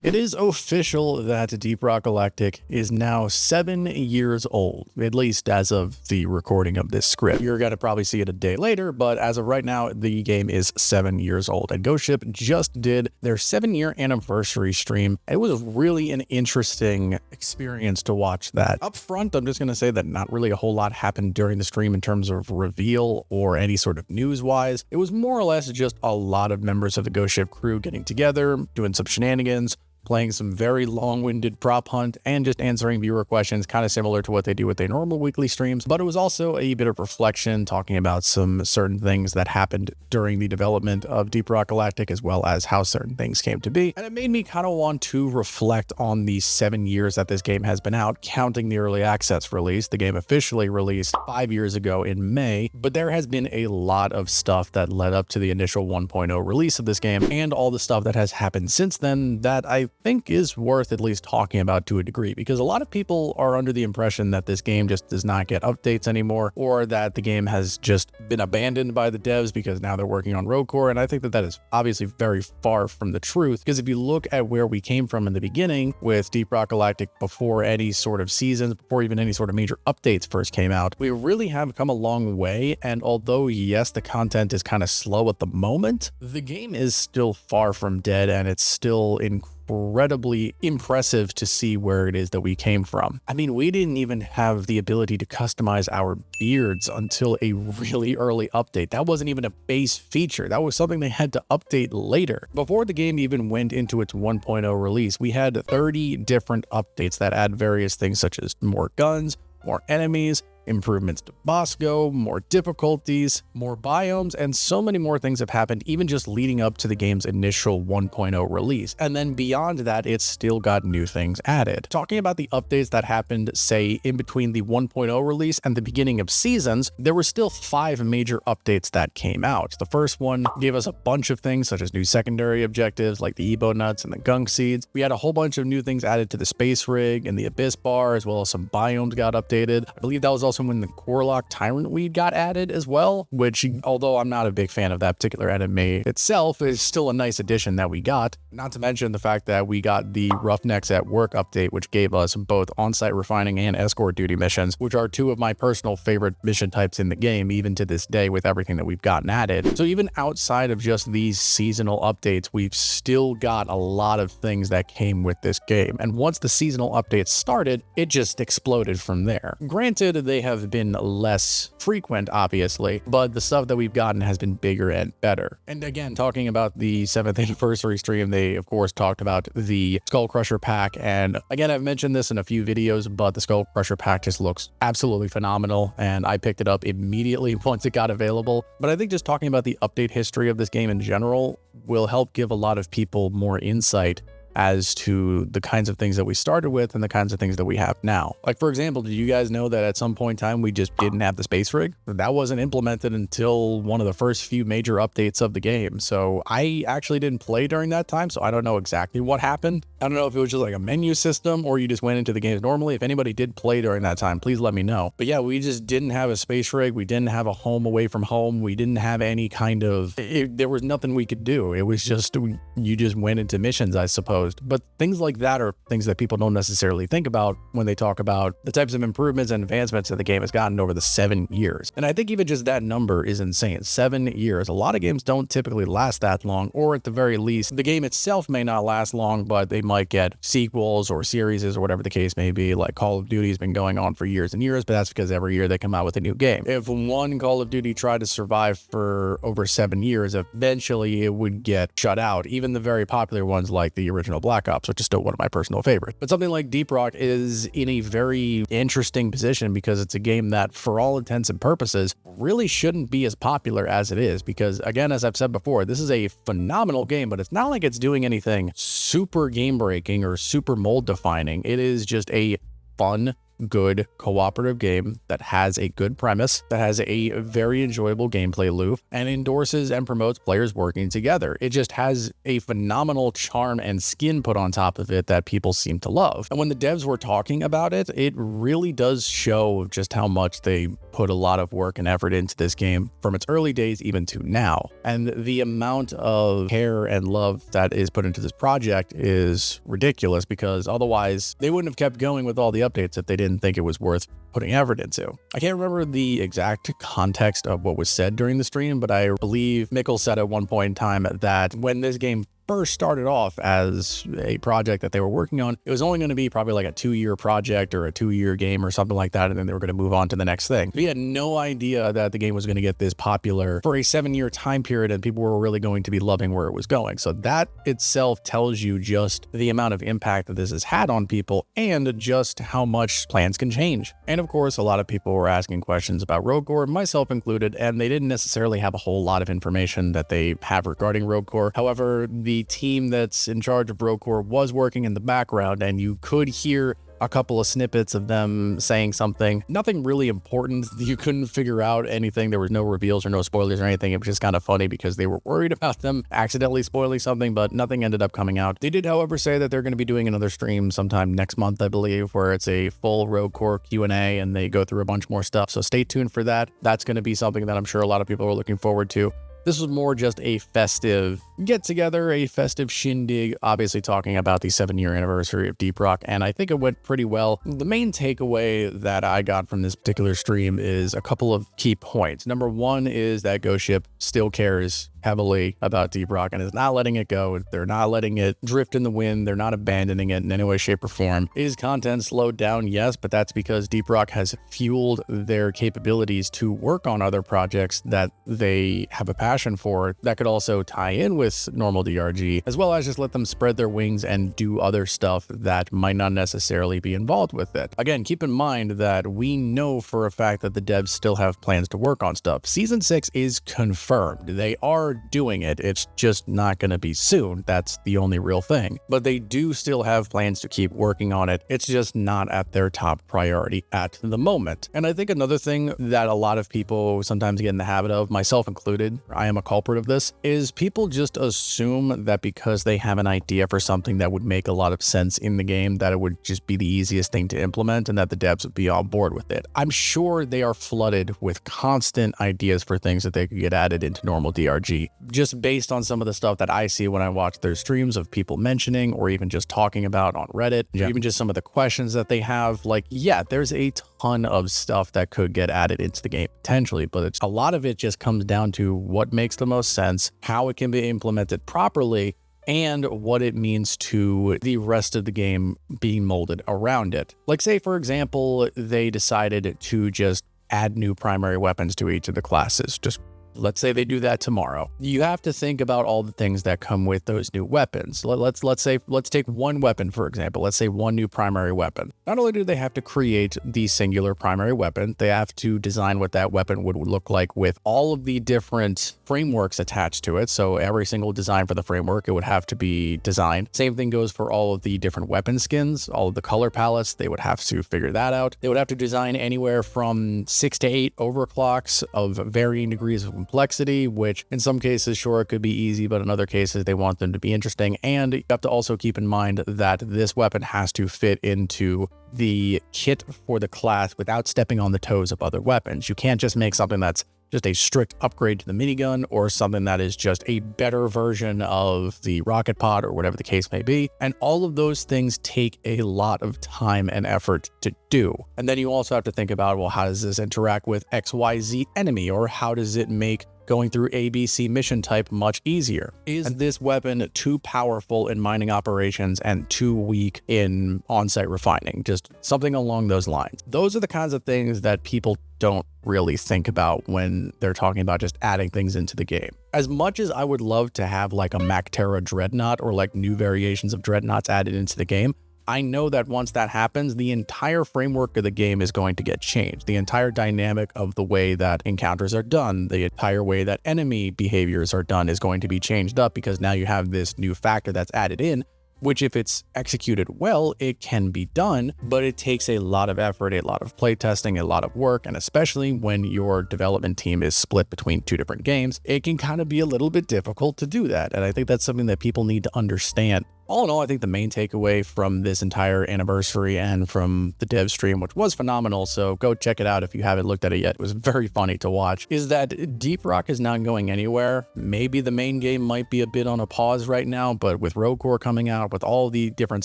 It is official that DeepRockGalactic is now 7 years old, at least as of the recording of this script. You're going to probably see it a day later, but as of right now, the game is 7 years old. And Ghost Ship just did their 7-year anniversary stream. It was really an interesting experience to watch that. Up front, I'm just going to say that not really a whole lot happened during the stream in terms of reveal or any sort of news-wise. It was more or less just a lot of members of the Ghost Ship crew getting together, doing some shenanigans, playing some very long-winded prop hunt, and just answering viewer questions, kind of similar to what they do with their normal weekly streams. But it was also a bit of reflection, talking about some certain things that happened during the development of DeepRockGalactic, as well as how certain things came to be. And it made me kind of want to reflect on the 7 years that this game has been out, counting the early access release. The game officially released 5 years ago in May, but there has been a lot of stuff that led up to the initial 1.0 release of this game, and all the stuff that has happened since then that I think is worth at least talking about to a degree, because a lot of people are under the impression that this game just does not get updates anymore, or that the game has just been abandoned by the devs because now they're working on Rogue Core. And I think that that is obviously very far from the truth, because if you look at where we came from in the beginning with DeepRockGalactic, before any sort of seasons, before even any sort of major updates first came out, we really have come a long way. And although yes, the content is kind of slow at the moment, the game is still far from dead, and it's still incredibly impressive to see where it is that we came from. I mean, we didn't even have the ability to customize our beards until a really early update. That wasn't even a base feature. That was something they had to update later. Before the game even went into its 1.0 release, we had 30 different updates that add various things such as more guns, more enemies, improvements to Bosco, more difficulties, more biomes, and so many more things have happened even just leading up to the game's initial 1.0 release. And then beyond that, it's still got new things added. Talking about the updates that happened, say, in between the 1.0 release and the beginning of seasons, there were still 5 major updates that came out. The first one gave us a bunch of things such as new secondary objectives like the Ebo nuts and the gunk seeds. We had a whole bunch of new things added to the space rig and the abyss bar, as well as some biomes got updated. I believe that was also when the Corlock Tyrant Weed got added as well, which, although I'm not a big fan of that particular enemy itself, is still a nice addition that we got. Not to mention the fact that we got the Roughnecks at Work update, which gave us both on-site refining and escort duty missions, which are 2 of my personal favorite mission types in the game, even to this day, with everything that we've gotten added. So even outside of just these seasonal updates, we've still got a lot of things that came with this game. And once the seasonal updates started, it just exploded from there. Granted, they have been less frequent, obviously, but the stuff that we've gotten has been bigger and better. And again, talking about the 7th anniversary stream, they of course talked about the Skull Crusher pack. And again, I've mentioned this in a few videos, but the Skull Crusher pack just looks absolutely phenomenal, and I picked it up immediately once it got available. But I think just talking about the update history of this game in general will help give a lot of people more insight as to the kinds of things that we started with and the kinds of things that we have now. Like, for example, did you guys know that at some point in time we just didn't have the space rig? That wasn't implemented until one of the first few major updates of the game. So I actually didn't play during that time, so I don't know exactly what happened. I don't know if it was just like a menu system or you just went into the games normally. If anybody did play during that time, please let me know. But yeah, we just didn't have a space rig. We didn't have a home away from home. We didn't have any kind of... there was nothing we could do. It was just, you just went into missions, I suppose. But things like that are things that people don't necessarily think about when they talk about the types of improvements and advancements that the game has gotten over the 7 years. And I think even just that number is insane. 7 years. A lot of games don't typically last that long, or at the very least, the game itself may not last long, but they might get sequels or series or whatever the case may be. Like Call of Duty has been going on for years and years, but that's because every year they come out with a new game. If one Call of Duty tried to survive for over 7 years, eventually it would get shut out. Even the very popular ones like the original Black Ops, which is still one of my personal favorites. But something like Deep Rock is in a very interesting position because it's a game that, for all intents and purposes, really shouldn't be as popular as it is. Because again, as I've said before, this is a phenomenal game, but it's not like it's doing anything super game breaking or super mold defining. It is just a fun, good cooperative game that has a good premise, that has a very enjoyable gameplay loop, and endorses and promotes players working together. It just has a phenomenal charm and skin put on top of it that people seem to love. And when the devs were talking about it, it really does show just how much they put a lot of work and effort into this game from its early days even to now. And the amount of care and love that is put into this project is ridiculous, because otherwise they wouldn't have kept going with all the updates if they didn't think it was worth putting effort into. I can't remember the exact context of what was said during the stream, but I believe Mikkel said at one point in time that when this game first started off as a project that they were working on, it was only going to be probably like a 2-year project or a 2-year game or something like that, and then they were going to move on to the next thing. We had no idea that the game was going to get this popular for a 7-year time period, and people were really going to be loving where it was going. So that itself tells you just the amount of impact that this has had on people and just how much plans can change. And of course, a lot of people were asking questions about Rogue Core, myself included, and they didn't necessarily have a whole lot of information that they have regarding Rogue Core. However, the team that's in charge of Rogue Core was working in the background, and you could hear a couple of snippets of them saying something. Nothing really important. You couldn't figure out anything. There was no reveals or no spoilers or anything. It was just kind of funny because they were worried about them accidentally spoiling something, but nothing ended up coming out. They did, however, say that they're going to be doing another stream sometime next month, I believe, where it's a full Rogue Core Q&A and they go through a bunch more stuff. So stay tuned for that. That's going to be something that I'm sure a lot of people are looking forward to. This was more just a festive get-together, a festive shindig, obviously talking about the 7-year anniversary of DeepRock, and I think it went pretty well. The main takeaway that I got from this particular stream is a couple of key points. Number one is that Ghost Ship still cares heavily about DeepRock and is not letting it go. They're not letting it drift in the wind. They're not abandoning it in any way, shape, or form. Is content slowed down? Yes, but that's because DeepRock has fueled their capabilities to work on other projects that they have a passion for that could also tie in with normal DRG, as well as just let them spread their wings and do other stuff that might not necessarily be involved with it. Again, keep in mind that we know for a fact that the devs still have plans to work on stuff. Season 6 is confirmed. They are doing it. It's just not going to be soon. That's the only real thing. But they do still have plans to keep working on it. It's just not at their top priority at the moment. And I think another thing that a lot of people sometimes get in the habit of, myself included, I am a culprit of this, is people just assume that because they have an idea for something that would make a lot of sense in the game, that it would just be the easiest thing to implement and that the devs would be on board with it. I'm sure they are flooded with constant ideas for things that they could get added into normal DRG. Just based on some of the stuff that I see when I watch their streams of people mentioning or even just talking about on Reddit, even just some of the questions that they have, like, yeah, there's a ton of stuff that could get added into the game potentially, but a lot of it just comes down to what makes the most sense, how it can be implemented properly, and what it means to the rest of the game being molded around it. Like, say, for example, they decided to just add new primary weapons to each of the classes. Just let's say they do that tomorrow. You have to think about all the things that come with those new weapons. Let's take one weapon, for example. Let's say one new primary weapon. Not only do they have to create the singular primary weapon, they have to design what that weapon would look like with all of the different frameworks attached to it. So every single design for the framework, it would have to be designed. Same thing goes for all of the different weapon skins, all of the color palettes. They would have to figure that out. They would have to design anywhere from 6 to 8 overclocks of varying degrees of complexity, which in some cases, sure, it could be easy, but in other cases, they want them to be interesting. And you have to also keep in mind that this weapon has to fit into the kit for the class without stepping on the toes of other weapons. You can't just make something that's just a strict upgrade to the minigun or something that is just a better version of the rocket pod or whatever the case may be. And all of those things take a lot of time and effort to do. And then you also have to think about, well, how does this interact with XYZ enemy, or how does it make going through ABC mission type much easier? Is this weapon too powerful in mining operations and too weak in on-site refining? Just something along those lines. Those are the kinds of things that people don't really think about when they're talking about just adding things into the game. As much as I would love to have like a Mactera Dreadnought or like new variations of Dreadnoughts added into the game, I know that once that happens, the entire framework of the game is going to get changed. The entire dynamic of the way that encounters are done, the entire way that enemy behaviors are done is going to be changed up, because now you have this new factor that's added in which if it's executed well, it can be done, but it takes a lot of effort, a lot of playtesting, a lot of work, and especially when your development team is split between two different games, it can kind of be a little bit difficult to do that. And I think that's something that people need to understand. All in all, I think the main takeaway from this entire anniversary and from the dev stream, which was phenomenal, so go check it out if you haven't looked at it yet, it was very funny to watch, is that DeepRock is not going anywhere. Maybe the main game might be a bit on a pause right now, but with Rogue Core coming out, with all the different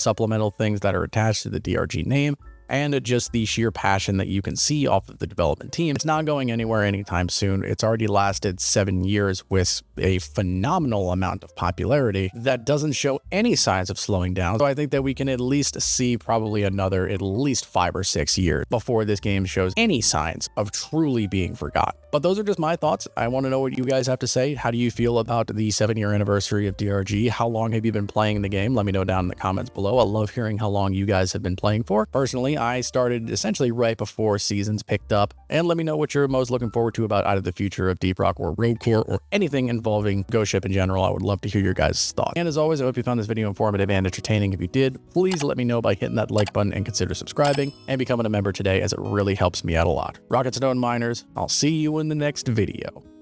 supplemental things that are attached to the DRG name, and just the sheer passion that you can see off of the development team, it's not going anywhere anytime soon. It's already lasted 7 years with a phenomenal amount of popularity that doesn't show any signs of slowing down. So I think that we can at least see probably another at least 5 or 6 years before this game shows any signs of truly being forgotten. But those are just my thoughts. I want to know what you guys have to say. How do you feel about the 7-year anniversary of DRG? How long have you been playing the game? Let me know down in the comments below. I love hearing how long you guys have been playing for. Personally, I started essentially right before seasons picked up, and let me know what you're most looking forward to about either the future of DeepRock or Rogue Core or anything involving Ghost Ship in general. I would love to hear your guys' thoughts. And as always, I hope you found this video informative and entertaining. If you did, please let me know by hitting that like button and consider subscribing and becoming a member today, as it really helps me out a lot. Rocket Stone Miners, I'll see you in the next video.